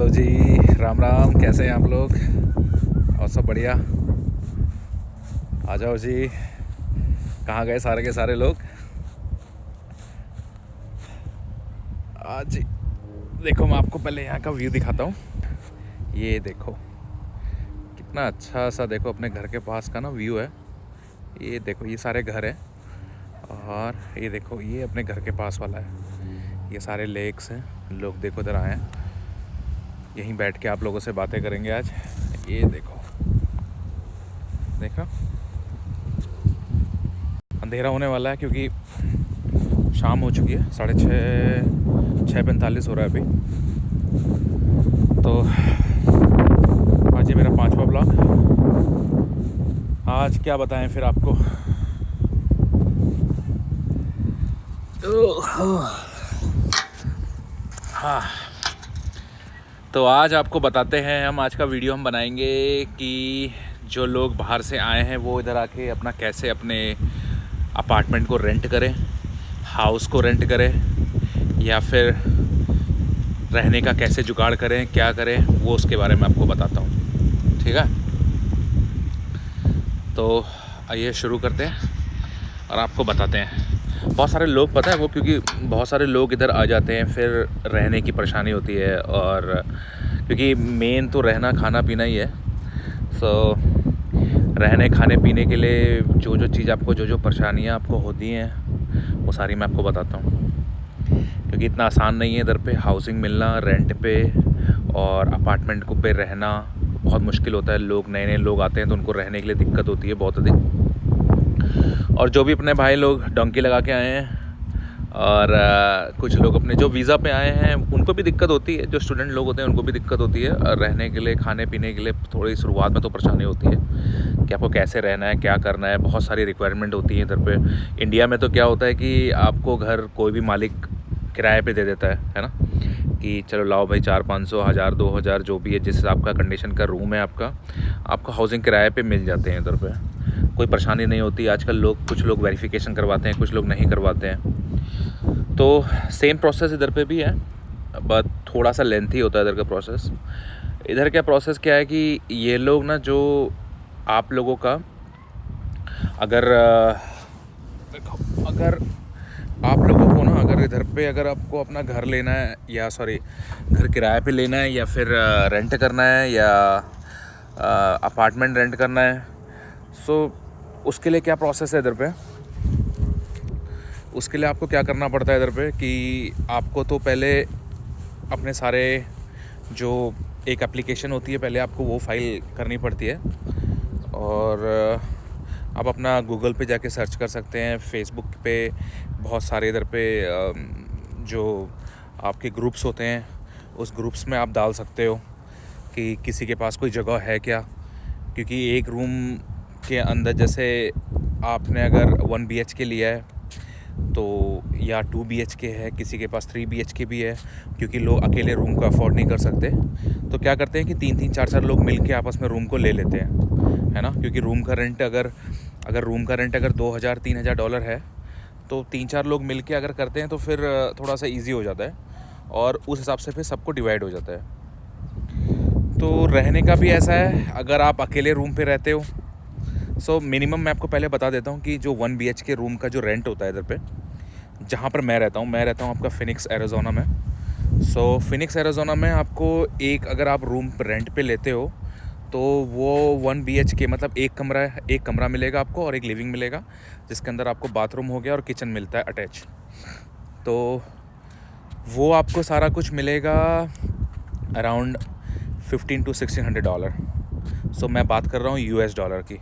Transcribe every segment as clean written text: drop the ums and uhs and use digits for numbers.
Hello जी, राम राम। कैसे हैं आप लोग? और सब बढ़िया? आ जाओ जी। कहाँ गए सारे के सारे लोग? आज जी देखो, मैं आपको पहले यहाँ का व्यू दिखाता हूँ। ये देखो कितना अच्छा सा, देखो अपने घर के पास का ना व्यू है। ये देखो, ये सारे घर हैं और ये देखो, ये अपने घर के पास वाला है। ये सारे लेक्स हैं। लोग देखो इधर आए हैं, यहीं बैठ के आप लोगों से बातें करेंगे आज। ये देखो, देखा, अंधेरा होने वाला है क्योंकि शाम हो चुकी है। 6:45 हो रहा है अभी। तो आज ये मेरा 5वां ब्लॉग। आज क्या बताएं फिर आपको। हाँ, तो आज आपको बताते हैं हम। आज का वीडियो हम बनाएंगे कि जो लोग बाहर से आए हैं वो इधर आके अपना कैसे अपने अपार्टमेंट को रेंट करें, हाउस को रेंट करें, या फिर रहने का कैसे जुगाड़ करें, क्या करें, वो उसके बारे में आपको बताता हूँ। ठीक है, तो आइए शुरू करते हैं और आपको बताते हैं। बहुत सारे लोग, पता है वो, क्योंकि बहुत सारे लोग इधर आ जाते हैं, फिर रहने की परेशानी होती है। और क्योंकि मेन तो रहना खाना पीना ही है। सो रहने खाने पीने के लिए जो जो चीज़ आपको, जो जो परेशानियाँ आपको होती हैं, वो सारी मैं आपको बताता हूँ। क्योंकि इतना आसान नहीं है इधर पे हाउसिंग मिलना रेंट पे, और अपार्टमेंट को पे रहना बहुत मुश्किल होता है। लोग, नए नए लोग आते हैं तो उनको रहने के लिए दिक्कत होती है बहुत अधिक। और जो भी अपने भाई लोग डंकी लगा के आए हैं, और कुछ लोग अपने जो वीज़ा पे आए हैं उनको भी दिक्कत होती है। जो स्टूडेंट लोग होते हैं उनको भी दिक्कत होती है। और रहने के लिए, खाने पीने के लिए थोड़ी शुरुआत में तो परेशानी होती है कि आपको कैसे रहना है, क्या करना है। बहुत सारी रिक्वायरमेंट होती है इधर पे। इंडिया में तो क्या होता है कि आपको घर कोई भी मालिक किराए पे दे देता है ना, कि चलो लाओ भाई 400-500, 1000-2000 जो भी है, जिस हिसाब का कंडीशन का रूम है आपको हाउसिंग किराए पे मिल जाते हैं इधर पे। कोई परेशानी नहीं होती। आजकल लोग, कुछ लोग वेरिफिकेशन करवाते हैं, कुछ लोग नहीं करवाते हैं। तो सेम प्रोसेस इधर पे भी है, बट थोड़ा सा लेंथी होता है इधर का प्रोसेस। इधर का प्रोसेस क्या है कि ये लोग ना, जो आप लोगों का अगर देखो, अगर आप लोगों को ना, अगर इधर पे अगर आपको अपना घर लेना है, या सॉरी घर किराए पे लेना है, या फिर रेंट करना है, या अपार्टमेंट रेंट करना है, सो उसके लिए क्या प्रोसेस है इधर पे। उसके लिए आपको क्या करना पड़ता है इधर पे कि आपको तो पहले अपने सारे, जो एक एप्लीकेशन होती है, पहले आपको वो फाइल करनी पड़ती है। और आप अपना गूगल पे जाके सर्च कर सकते हैं, फेसबुक पे बहुत सारे इधर पे जो आपके ग्रुप्स होते हैं, उस ग्रुप्स में आप डाल सकते हो कि किसी के पास कोई जगह है क्या। क्योंकि एक रूम के अंदर, जैसे आपने अगर 1 BHK लिया है तो, या 2 BHK है, किसी के पास 3 BHK भी है, क्योंकि लोग अकेले रूम को अफोर्ड नहीं कर सकते, तो क्या करते हैं कि 3-3, 4-4 लोग मिल के आपस में रूम को ले लेते हैं, है ना। क्योंकि रूम का रेंट अगर रूम का रेंट अगर $2000-3000 है, तो 3-4 लोग मिल के अगर करते हैं तो फिर थोड़ा सा ईजी हो जाता है, और उस हिसाब से फिर सबको डिवाइड हो जाता है। तो रहने का भी ऐसा है, अगर आप अकेले रूम पे रहते हो, सो मिनिमम मैं आपको पहले बता देता हूँ कि जो 1 BHK रूम का जो रेंट होता है इधर पे, जहाँ पर मैं रहता हूँ आपका फिनिक्स एरिज़ोना में। सो फिनिक्स एरिज़ोना में आपको एक, अगर आप रूम रेंट पे लेते हो, तो वो 1 BHK मतलब एक कमरा मिलेगा आपको, और एक लिविंग मिलेगा, जिसके अंदर आपको बाथरूम हो गया और किचन मिलता है अटैच। तो वो आपको सारा कुछ मिलेगा अराउंड $1500-1600। सो मैं बात कर रहा हूँ US डॉलर की,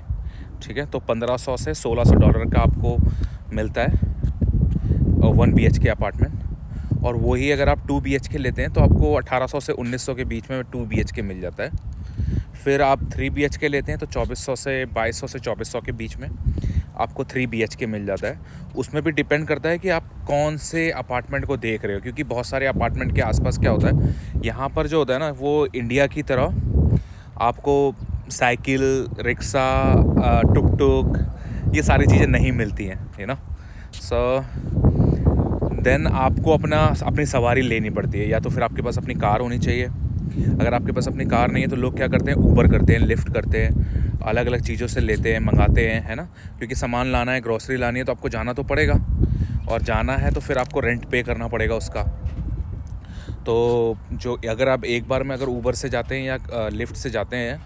ठीक है। तो $1500 से $1600 का आपको मिलता है 1 BHK अपार्टमेंट। और वही अगर आप 2 BHK लेते हैं तो आपको 1800 से 1900 के बीच में 2 BHK मिल जाता है। फिर आप 3 BHK लेते हैं तो 2200 से 2400 के बीच में आपको 3 BHK मिल जाता है। उसमें भी डिपेंड करता है कि आप कौन से अपार्टमेंट को देख रहे हो, क्योंकि बहुत सारे अपार्टमेंट के आसपास क्या होता है, यहाँ पर जो होता है ना, वो इंडिया की तरह आपको साइकिल, रिक्शा, टुक टुक, ये सारी चीज़ें नहीं मिलती हैं, यू नो। सो देन आपको अपनी सवारी लेनी पड़ती है, या तो फिर आपके पास अपनी कार होनी चाहिए, अगर आपके पास अपनी कार नहीं है तो लोग क्या करते हैं, ऊबर करते हैं, लिफ्ट करते हैं, अलग अलग चीज़ों से लेते हैं, मंगाते हैं, है ना। क्योंकि सामान लाना है, ग्रॉसरी लानी है तो आपको जाना तो पड़ेगा, और जाना है तो फिर आपको रेंट पे करना पड़ेगा उसका। तो जो अगर आप एक बार में अगर ऊबर से जाते हैं या लिफ्ट से जाते हैं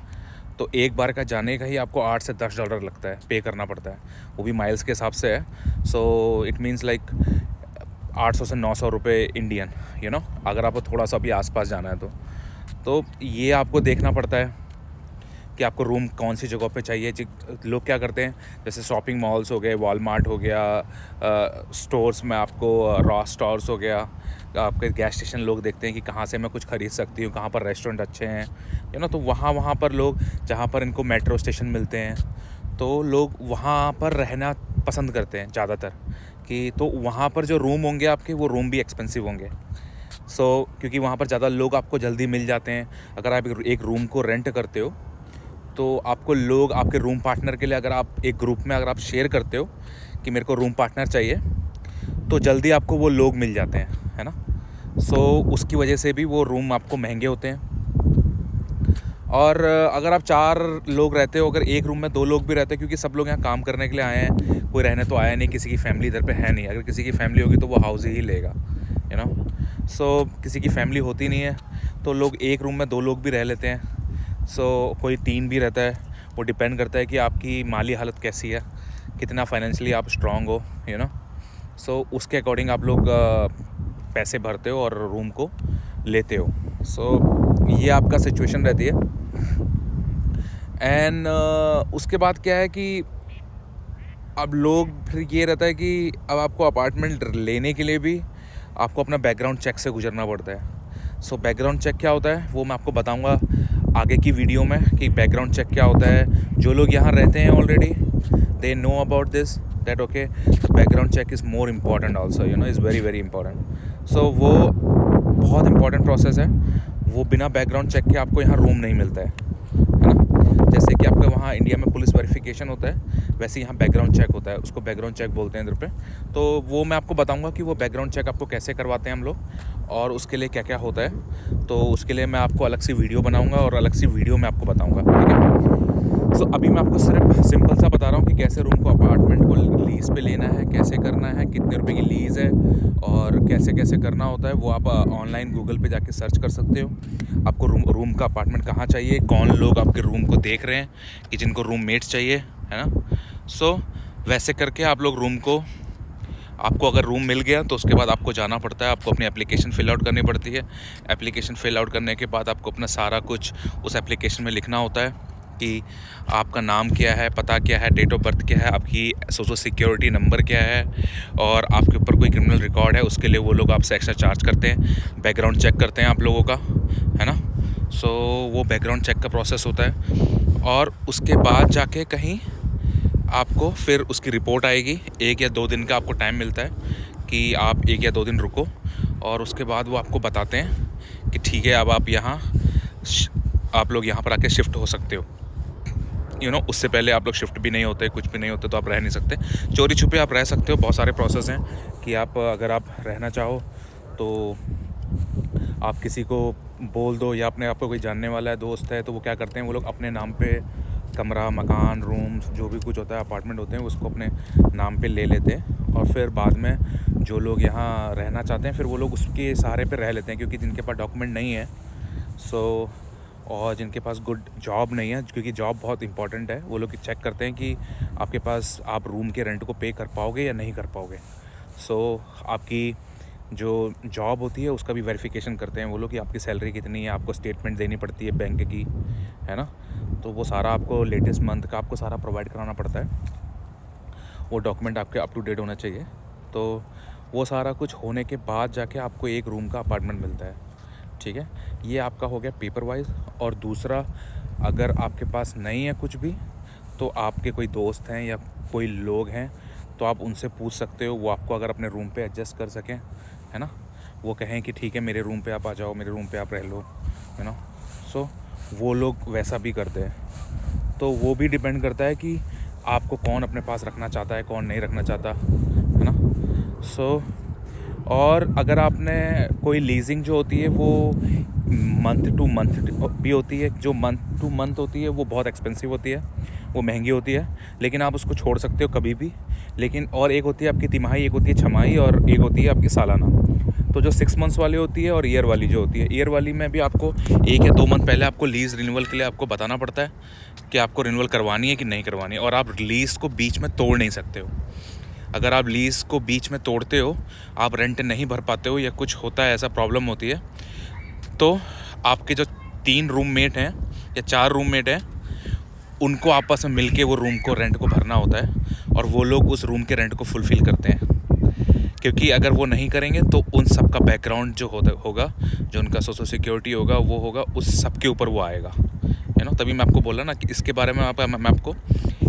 तो एक बार का जाने का ही आपको $8 से $10 लगता है, पे करना पड़ता है, वो भी माइल्स के हिसाब से है। सो इट मीन्स लाइक 800 से 900 रुपये इंडियन, यू नो, अगर आपको थोड़ा सा भी आसपास जाना है तो ये आपको देखना पड़ता है कि आपको रूम कौन सी जगह पे चाहिए। लोग क्या करते हैं, जैसे शॉपिंग मॉल्स हो गए, वॉलमार्ट हो गया, स्टोर्स में आपको रॉस स्टोर्स हो गया, आपके गैस स्टेशन लोग देखते हैं कि कहाँ से मैं कुछ ख़रीद सकती हूँ, कहाँ पर रेस्टोरेंट अच्छे हैं, यू नो। तो वहाँ पर लोग, जहाँ पर इनको मेट्रो स्टेशन मिलते हैं, तो लोग वहाँ पर रहना पसंद करते हैं ज़्यादातर, कि तो वहाँ पर जो रूम होंगे आपके, वो रूम भी एक्सपेंसिव होंगे। क्योंकि वहाँ पर ज़्यादा लोग आपको जल्दी मिल जाते हैं। अगर आप एक रूम को रेंट करते हो तो आपको लोग आपके रूम पार्टनर के लिए, अगर आप एक ग्रुप में अगर आप शेयर करते हो कि मेरे को रूम पार्टनर चाहिए, तो जल्दी आपको वो लोग मिल जाते हैं, है ना। उसकी वजह से भी वो रूम आपको महंगे होते हैं। और अगर आप 4 लोग रहते हो, अगर एक रूम में 2 लोग भी रहते हैं, क्योंकि सब लोग यहाँ काम करने के लिए आए हैं, कोई रहने तो आया नहीं, किसी की फैमिली इधर पे है नहीं। अगर किसी की फैमिली होगी तो वो हाउस ही लेगा, यू नो। किसी की फैमिली होती नहीं है तो लोग एक रूम में 2 लोग भी रह लेते हैं। कोई 3 भी रहता है। वो डिपेंड करता है कि आपकी माली हालत कैसी है, कितना फाइनेंशियली आप स्ट्रांग हो, यू नो। उसके अकॉर्डिंग आप लोग पैसे भरते हो और रूम को लेते हो। ये आपका सिचुएशन रहती है। एंड उसके बाद क्या है कि अब लोग फिर ये रहता है कि अब आपको अपार्टमेंट लेने के लिए भी आपको अपना बैकग्राउंड चेक से गुजरना पड़ता है। बैकग्राउंड चेक क्या होता है वो मैं आपको बताऊंगा आगे की वीडियो में, कि बैकग्राउंड चेक क्या होता है। जो लोग यहाँ रहते हैं already, they know about this, that okay, background check is more important also, you know, is very very important. वो बहुत इंपॉर्टेंट प्रोसेस है। वो बिना बैकग्राउंड चेक के आपको यहाँ रूम नहीं मिलता है ना। जैसे कि आपके वहाँ इंडिया में पुलिस वेरिफिकेशन होता है, वैसे यहाँ बैकग्राउंड चेक होता है, उसको बैकग्राउंड चेक बोलते हैं इधर पे। तो वो मैं आपको बताऊंगा कि वो बैकग्राउंड चेक आपको कैसे करवाते हैं हम लोग, और उसके लिए क्या क्या होता है। तो उसके लिए मैं आपको अलग सी वीडियो बनाऊंगा और अलग सी वीडियो में आपको बताऊंगा, ठीक है। अभी मैं आपको सिर्फ सिंपल सा बता रहा हूँ कि कैसे रूम को, अपार्टमेंट को लीज़ पे लेना है, कैसे करना है, कितने रुपए की लीज़ है, और कैसे कैसे करना होता है। वो आप ऑनलाइन गूगल पे जाके सर्च कर सकते हो। आपको रूम का अपार्टमेंट कहाँ चाहिए, कौन लोग आपके रूम को देख रहे हैं, कि जिनको रूममेट्स चाहिए, है ना। वैसे करके आप लोग रूम को, आपको अगर रूम मिल गया तो उसके बाद आपको जाना पड़ता है, आपको अपनी एप्लीकेशन फ़िल आउट करनी पड़ती है। एप्लीकेशन फ़िल आउट करने के बाद आपको अपना सारा कुछ उस एप्लीकेशन में लिखना होता है, कि आपका नाम क्या है, पता क्या है, डेट ऑफ बर्थ क्या है, आपकी सोशल सिक्योरिटी नंबर क्या है, और आपके ऊपर कोई क्रिमिनल रिकॉर्ड है, उसके लिए वो लोग आपसे एक्स्ट्रा चार्ज करते हैं, बैकग्राउंड चेक करते हैं आप लोगों का, है ना। वो बैकग्राउंड चेक का प्रोसेस होता है, और उसके बाद जाके कहीं आपको फिर उसकी रिपोर्ट आएगी। 1 या 2 दिन का आपको टाइम मिलता है कि आप 1 या 2 दिन रुको, और उसके बाद वो आपको बताते हैं कि ठीक है, अब आप लोग यहाँ पर आके शिफ्ट हो सकते हो, यू नो। उससे पहले आप लोग शिफ्ट भी नहीं होते, कुछ भी नहीं होते, तो आप रह नहीं सकते। चोरी छुपे आप रह सकते हो, बहुत सारे प्रोसेस हैं कि अगर आप रहना चाहो तो आप किसी को बोल दो, या अपने आपको कोई जानने वाला है, दोस्त है, तो वो क्या करते हैं, वो लोग अपने नाम पे कमरा, मकान, रूम, जो भी कुछ होता है, अपार्टमेंट होते हैं, उसको अपने नाम पे ले लेते हैं। और फिर बाद में जो लोग यहाँ रहना चाहते हैं, फिर वो लोग उसके सहारे पे रह लेते हैं, क्योंकि जिनके पास डॉक्यूमेंट नहीं है, और जिनके पास गुड जॉब नहीं है, क्योंकि जॉब बहुत इंपॉर्टेंट है, वो लोग चेक करते हैं कि आपके पास, आप रूम के रेंट को पे कर पाओगे या नहीं कर पाओगे। आपकी जो जॉब होती है उसका भी वेरिफिकेशन करते हैं वो लोग, कि आपकी सैलरी कितनी है, आपको स्टेटमेंट देनी पड़ती है बैंक की, है ना। तो वो सारा आपको लेटेस्ट मंथ का आपको सारा प्रोवाइड कराना पड़ता है। वो डॉक्यूमेंट आपके अप टू डेट होना चाहिए। तो वो सारा कुछ होने के बाद जाके आपको एक रूम का अपार्टमेंट मिलता है, ठीक है। ये आपका हो गया पेपर वाइज। और दूसरा, अगर आपके पास नहीं है कुछ भी, तो आपके कोई दोस्त हैं या कोई लोग हैं, तो आप उनसे पूछ सकते हो, वो आपको अगर अपने रूम पे एडजस्ट कर सकें, है ना। वो कहें कि ठीक है, मेरे रूम पे आप आ जाओ, मेरे रूम पे आप रह लो, है ना। वो लोग वैसा भी करते हैं। तो वो भी डिपेंड करता है कि आपको कौन अपने पास रखना चाहता है, कौन नहीं रखना चाहता, है ना। और अगर आपने कोई लीजिंग जो होती है वो मंथ टू मंथ भी होती है, जो मंथ टू मंथ होती है वो बहुत एक्सपेंसिव होती है, वो महंगी होती है, लेकिन आप उसको छोड़ सकते हो कभी भी। लेकिन और एक होती है आपकी तिमाही, एक होती है छमाही, और एक होती है आपकी सालाना। तो जो 6 मंथ्स वाली होती है और ईयर वाली जो होती है, ईयर वाली में भी आपको 1 या 2 मंथ पहले आपको लीज़ रिन्यूअल के लिए आपको बताना पड़ता है कि आपको रिन्यूअल करवानी है कि नहीं करवानी है। और आप लीज़ को बीच में तोड़ नहीं सकते हो। अगर आप लीज़ को बीच में तोड़ते हो, आप रेंट नहीं भर पाते हो या कुछ होता है, ऐसा प्रॉब्लम होती है, तो आपके जो 3 रूममेट हैं या 4 रूममेट हैं, उनको आपस में मिलके वो रूम को रेंट को भरना होता है, और वो लोग उस रूम के रेंट को फुलफ़िल करते हैं। क्योंकि अगर वो नहीं करेंगे तो उन सब का बैकग्राउंड जो होगा, जो उनका सोशल सिक्योरिटी होगा, वो होगा उस सब के ऊपर वो आएगा, तभी मैं आपको बोला ना कि इसके बारे में मैं आपको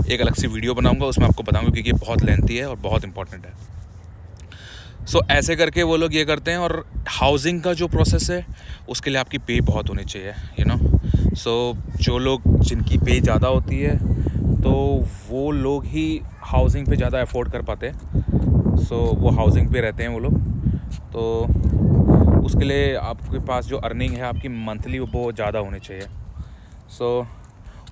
एक अलग सी वीडियो बनाऊंगा, उसमें आपको बताऊंगा, क्योंकि ये बहुत लेंथी है और बहुत इंपॉर्टेंट है। सो ऐसे करके वो लोग ये करते हैं। और हाउसिंग का जो प्रोसेस है उसके लिए आपकी पे बहुत होनी चाहिए। सो जो लोग जिनकी पे ज़्यादा होती है तो वो लोग ही हाउसिंग पे ज़्यादा अफोर्ड कर पाते हैं। सो वो हाउसिंग पे रहते हैं वो लोग। तो उसके लिए आपके पास जो अर्निंग है आपकी मंथली वो ज़्यादा होनी चाहिए। सो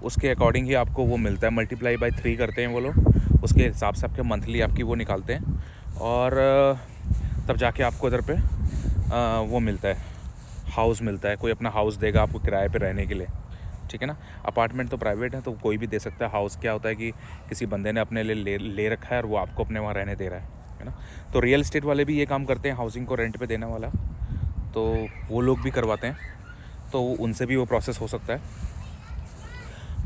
उसके अकॉर्डिंग ही आपको वो मिलता है, मल्टीप्लाई बाय 3 करते हैं वो लोग, उसके हिसाब से आपके मंथली आपकी वो निकालते हैं, और तब जाके आपको इधर पे वो मिलता है, हाउस मिलता है। कोई अपना हाउस देगा आपको किराए पे रहने के लिए, ठीक है ना। अपार्टमेंट तो प्राइवेट है तो कोई भी दे सकता है। हाउस क्या होता है कि किसी बंदे ने अपने लिए ले रखा है और वो आपको अपने वहाँ रहने दे रहा है ना। तो रियल इस्टेट वाले भी ये काम करते हैं, हाउसिंग को रेंट पे देने वाला, तो वो लोग भी करवाते हैं, तो उनसे भी वो प्रोसेस हो सकता है।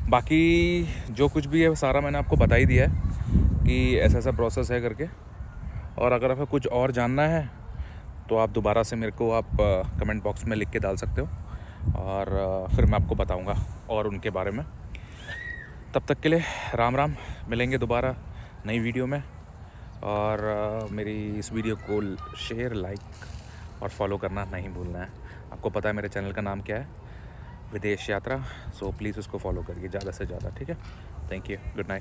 बाकी जो कुछ भी है सारा मैंने आपको बता ही दिया है कि ऐसा ऐसा प्रोसेस है करके। और अगर आपको कुछ और जानना है तो आप दोबारा से मेरे को आप कमेंट बॉक्स में लिख के डाल सकते हो, और फिर मैं आपको बताऊंगा और उनके बारे में। तब तक के लिए राम राम, मिलेंगे दोबारा नई वीडियो में। और मेरी इस वीडियो को शेयर, लाइक और फॉलो करना नहीं भूलना है। आपको पता है मेरे चैनल का नाम क्या है, विदेश यात्रा। सो प्लीज़ उसको फॉलो करिए ज़्यादा से ज़्यादा, ठीक है। Thank you, good night.